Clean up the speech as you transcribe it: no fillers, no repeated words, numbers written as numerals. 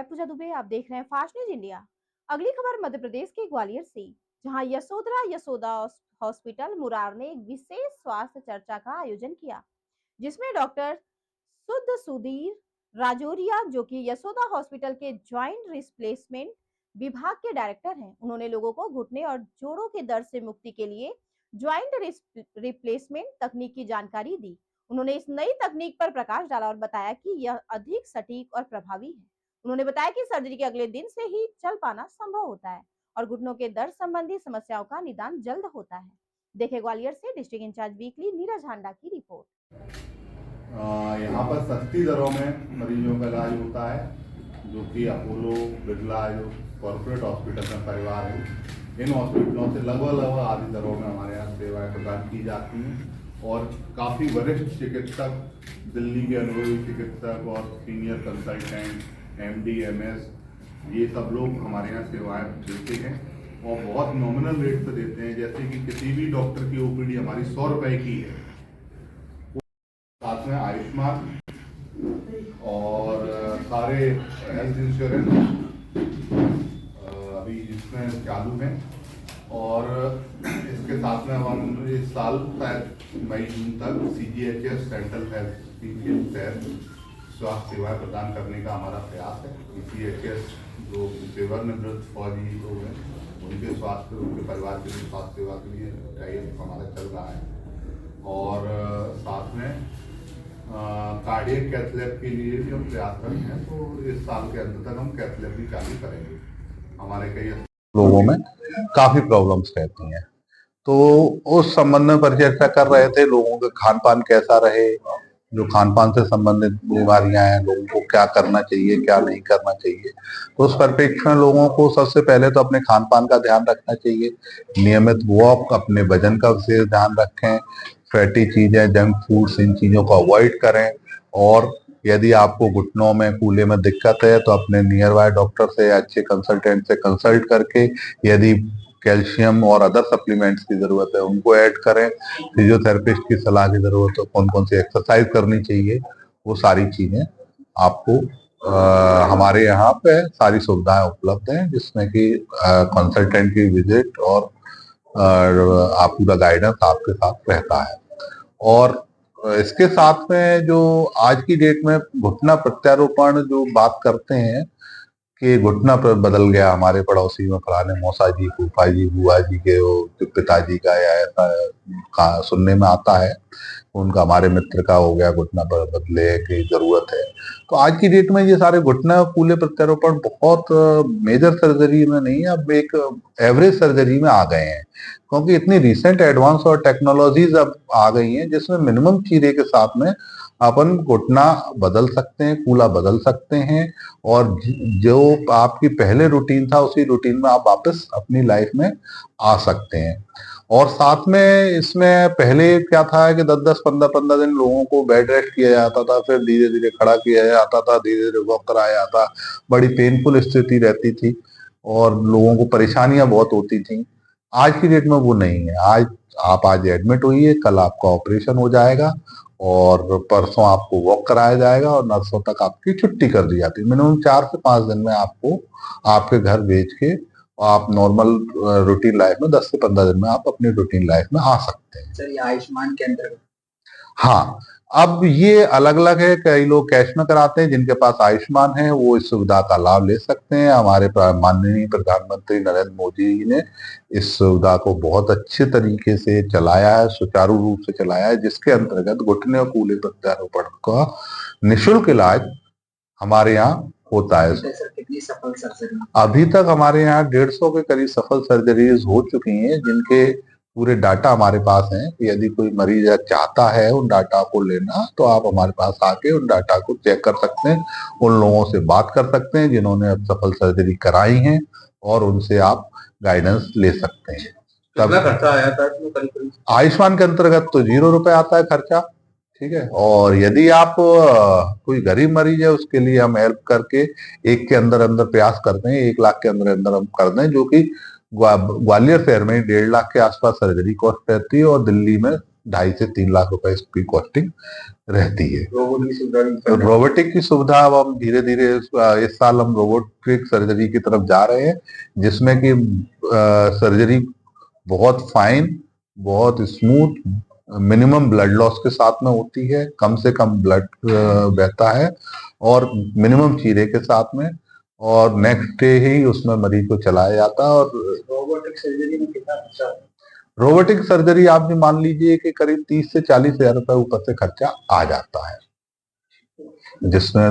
मैं पूजा दुबे। आप देख रहे हैं फास्ट न्यूज इंडिया। अगली खबर मध्य प्रदेश के ग्वालियर से, जहां यशोदा हॉस्पिटल मुरार ने एक विशेष स्वास्थ्य चर्चा का आयोजन किया, जिसमें डॉक्टर शुद्ध सुधीर राजौरिया, जो कि यशोदा हॉस्पिटल के ज्वाइंट रिप्लेसमेंट विभाग के डायरेक्टर हैं, उन्होंने लोगों को घुटने और जोड़ों के दर्द से मुक्ति के लिए ज्वाइंट रिप्लेसमेंट तकनीक की जानकारी दी। उन्होंने इस नई तकनीक पर प्रकाश डाला और बताया कि यह अधिक सटीक और प्रभावी है। उन्होंने बताया कि सर्जरी के अगले दिन से ही चल पाना संभव होता है और घुटनों के दर्द संबंधी समस्याओं का निदान जल्द होता है। देखे ग्वालियर से डिस्ट्रिक्ट इंचार्ज वीकली नीरज हांडा की रिपोर्ट। यहाँ पर सस्ती दरों में मरीजों का इलाज होता है, जो कि अपोलो, बिरला जो कॉर्पोरेट हॉस्पिटल में परिवार है, इन हॉस्पिटलों से लगभग आधी दरों में हमारे यहाँ सेवाएं प्रदान की जाती हैं। और काफ़ी वरिष्ठ चिकित्सक, दिल्ली के अनुभवी चिकित्सक और सीनियर कंसल्टेंट, MD, MS, ये सब लोग हमारे यहाँ सेवाएं देते हैं और बहुत नॉमिनल रेट पे देते हैं। जैसे कि किसी भी डॉक्टर की OPD हमारी 100 रुपये की है। साथ में आयुष्मान और सारे हेल्थ इंश्योरेंस अभी इसमें चालू हैं। और इसके साथ में हम इस साल शायद मई जून तक CGHS सेंट्रल हेल्थ स्कीम के तहत स्वास्थ्य सेवाएं प्रदान करने का हमारा प्रयास है। CGHS जो सेवानिवृत्त फौजी लोग हैं, उनके स्वास्थ्य, उनके परिवार के लिए स्वास्थ्य सेवा के लिए टाइप हमारा चल रहा है। और साथ में कार्डियक कैथलैब के लिए भी हम प्रयास कर रहे हैं। तो इस साल के अंत तक हम कैथलैब भी चालू करेंगे। हमारे कई लोगों में काफ़ी प्रॉब्लम्स रहती हैं, तो उस संबंध में परिचर्चा कर रहे थे। लोगों का खान पान कैसा रहे, जो खान पान से संबंधित बीमारियां हैं, लोगों को क्या करना चाहिए, क्या नहीं करना चाहिए। तो उस परिप्रेक्ष्य में लोगों को सबसे पहले तो अपने खान पान का ध्यान रखना चाहिए। नियमित वॉक, अपने वजन का विशेष ध्यान रखें, फैटी चीजें, जंक फूड्स, इन चीजों को अवॉइड करें। और यदि आपको घुटनों में, कूल्हे में दिक्कत है तो अपने नियर बाय डॉक्टर से या अच्छे कंसल्टेंट से कंसल्ट करके, यदि कैल्शियम और अदर सप्लीमेंट्स की जरूरत है उनको ऐड करें। फिजियोथेरेपिस्ट की सलाह की जरूरत है, कौन कौन सी एक्सरसाइज करनी चाहिए, वो सारी चीजें आपको हमारे यहाँ पे सारी सुविधाएं उपलब्ध हैं, जिसमें कि कंसल्टेंट की विजिट और आप पूरा गाइडेंस आपके साथ रहता है। और इसके साथ में जो आज की डेट में घुटना प्रत्यारोपण जो बात करते हैं कि घुटना पर बदल गया हमारे पड़ोसी में, फलाने मौसा जी, फूफा जी, बुआ जी के वो पिताजी का, या ऐसा सुनने में आता है उनका, हमारे मित्र का हो गया घुटना पर बदले की जरूरत है। तो आज की डेट में ये सारे घुटना कूल्हे प्रत्यारोपण बहुत मेजर सर्जरी में नहीं, अब एक एवरेज सर्जरी में आ गए हैं, क्योंकि इतनी रिसेंट एडवांस और टेक्नोलॉजीज अब आ गई हैं जिसमें मिनिमम चीरे के साथ में अपन घुटना बदल सकते हैं, कूल्हा बदल सकते हैं। और जो आपकी पहले रूटीन था उसी रूटीन में आप वापस अपनी लाइफ में आ सकते हैं। और साथ में इसमें पहले क्या था कि 10-10, 15-15 दिन लोगों को बेड रेस्ट किया जाता था, फिर धीरे धीरे खड़ा किया जाता था, धीरे धीरे वॉक कराया जाता। बड़ी पेनफुल स्थिति रहती थी और लोगों को परेशानियां बहुत होती थी। आज की डेट में वो नहीं है। आज एडमिट हुई, कल आपका ऑपरेशन हो जाएगा और परसों आपको वॉक कराया जाएगा और नर्सों तक आपकी छुट्टी कर दी जाती है। मिनिमम 4 से 5 दिन में आपको आपके घर भेज के आप नॉर्मल रूटीन लाइफ में 10 से 15 दिन में आप अपनी रूटीन लाइफ में आ सकते हैं। सर, ये आयुष्मान के अंतर्गत? हाँ, अब ये अलग अलग है। कई लोग कैश में कराते हैं, जिनके पास आयुष्मान है वो इस सुविधा का लाभ ले सकते हैं। हमारे माननीय प्रधानमंत्री नरेंद्र मोदी जी ने इस सुविधा को बहुत अच्छे तरीके से चलाया है, सुचारू रूप से चलाया है, जिसके अंतर्गत घुटने और कूल्हे प्रत्यारोपण का निःशुल्क इलाज हमारे यहाँ होता है। सर, कितनी सफल सर्जरी? अभी तक हमारे यहाँ 150 के करीब सफल सर्जरीज हो चुकी हैं, जिनके पूरे डाटा हमारे पास हैं। यदि कोई मरीज चाहता है उन डाटा को लेना, तो आप हमारे पास आके उन डाटा को चेक कर सकते हैं, उन लोगों से बात कर सकते हैं जिन्होंने अब सफल सर्जरी कराई है, और उनसे आप गाइडेंस ले सकते हैं। कितना खर्चा आया था? आयुष्मान के अंतर्गत तो 0 रुपए आता है खर्चा, ठीक है। और यदि आप कोई गरीब मरीज है, उसके लिए हम हेल्प करके 1 के अंदर अंदर प्रयास करते हैं, 1 लाख के अंदर अंदर हम कर दें, जो कि ग्वालियर शहर में 1.5 लाख के आसपास सर्जरी कॉस्ट रहती है और दिल्ली में 2.5 से 3 लाख रुपए इसकी कॉस्टिंग रहती है। रोबोट की सुविधा भी रोबोटिक की सुविधा अब हम धीरे धीरे इस साल हम रोबोटिक सर्जरी की तरफ जा रहे हैं, जिसमें कि सर्जरी बहुत फाइन, बहुत स्मूथ, मिनिमम ब्लड लॉस के साथ में होती है, कम से कम ब्लड बहता है और मिनिमम चीरे के साथ में, और नेक्स्ट डे ही उसमें मरीज को चलाया जाता है। और रोबोटिक सर्जरी में कितना खर्चा है? रोबोटिक सर्जरी आप भी मान लीजिए कि करीब 30 से 40 हजार रुपए ऊपर से खर्चा आ जाता है, जिसमें